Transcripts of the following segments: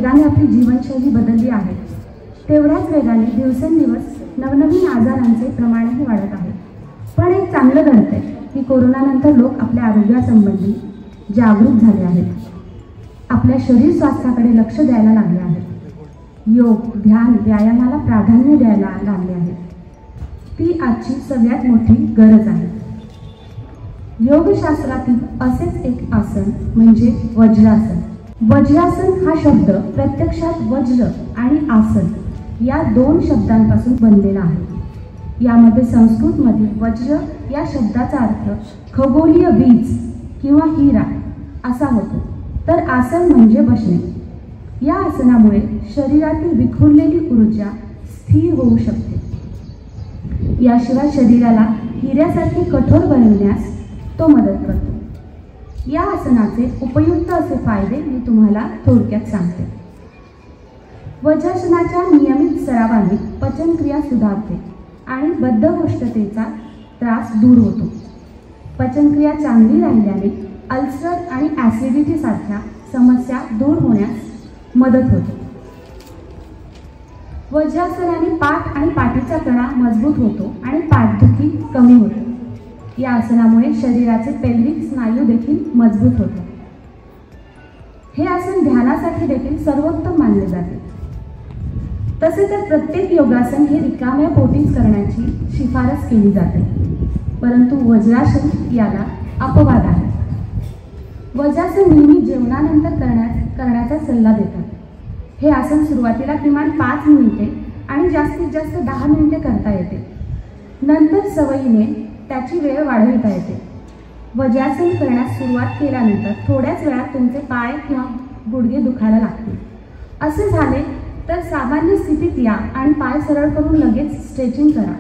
वेगाने आपली जीवनशैली बदलली आहे, तेवढ्याच वेगाने दिवसेंदिवस नवनवीन आजारांचे प्रमाणही वाढत आहे। पण एक चांगलं घडतंय की कोरोनानंतर लोक आपल्या आरोग्यासंबंधी जागरूक झाले आहेत, आपल्या शरीर स्वास्थ्याकडे लक्ष द्यायला लागले आहेत, योग, ध्यान, व्यायामाला प्राधान्य द्यायला लागले आहेत। ती आजची सगळ्यात मोठी गरज आहे। योगशास्त्रातील असेच एक आसन म्हणजे वज्रासन। वज्रासन हा शब्द प्रत्यक्षात वज्र आणि आसन या दोन शब्दांपासून बनलेला आहे। यामध्ये संस्कृतमध्ये वज्र या शब्दाचा अर्थ खगोलीय वीज किंवा हिरा असा होतो, तर आसन म्हणजे बसणे। या आसनामुळे शरीरातील विखुरलेली ऊर्जा स्थिर होऊ शकते। याशिवाय शरीराला हिऱ्यासारखे कठोर बनवण्यास तो मदत करतो। या आसनाचे उपयुक्त असे फायदे मी तुम्हाला थोडक्यात सांगते। वज्रासनाच्या नियमित सरावाने पचनक्रिया सुधारते आणि बद्धकोष्ठतेचा त्रास दूर होतो। पचनक्रिया चांगली राहिल्याने अल्सर आणि ॲसिडिटी सारख्या समस्या दूर होण्यास मदत होते। वज्रासनाने पाठ आणि पाठीचा कणा मजबूत होतो आणि पाठदुखी कमी होते। या आसनामुळे शरीराचे पेल्विक स्नायू देखील मजबूत होते। हे आसन ध्यानासाठी देखील सर्वोत्तम मानले जाते। तसे तर प्रत्येक योगासन हे रिकाम्या पोटीच करण्याची शिफारस केली जाते, परंतु वज्रासन याला अपवाद आहे। वज्रासन नेहमी जेवणानंतर करण्याचा सल्ला देतात। हे आसन सुरुवातीला किमान 5 मिनिटे आणि जास्तीत जास्त 10 मिनिटे करता येते। नंतर सवयीने त्याची वेळ वाढवता येते। वज्रासन करण्यास सुरुवात केल्यानंतर थोड्याच वेळात तुमचे पाय किंवा गुडघे दुखायला लागतील। असे झाले तर सामान्य स्थितीत या आणि पाय सरळ करून लगेच स्ट्रेचिंग करा।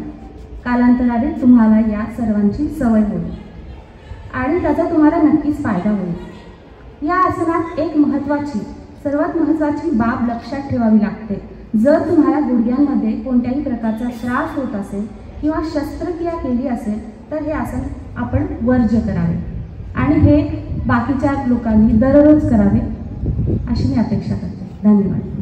कालांतराने तुम्हाला या सर्वांची सवय होईल आणि त्याचा तुम्हाला नक्कीच फायदा होईल। या आसनात एक सर्वात महत्त्वाची बाब लक्षात ठेवावी लागते। जर तुम्हाला गुडघ्यांमध्ये कोणत्याही प्रकारचा त्रास होत असेल किंवा शस्त्रक्रिया केली असेल तर हे आसन आपण वर्ज्य करावे आणि हे बाकीच्या लोकांनी दररोज करावे अशी मी अपेक्षा करते। धन्यवाद।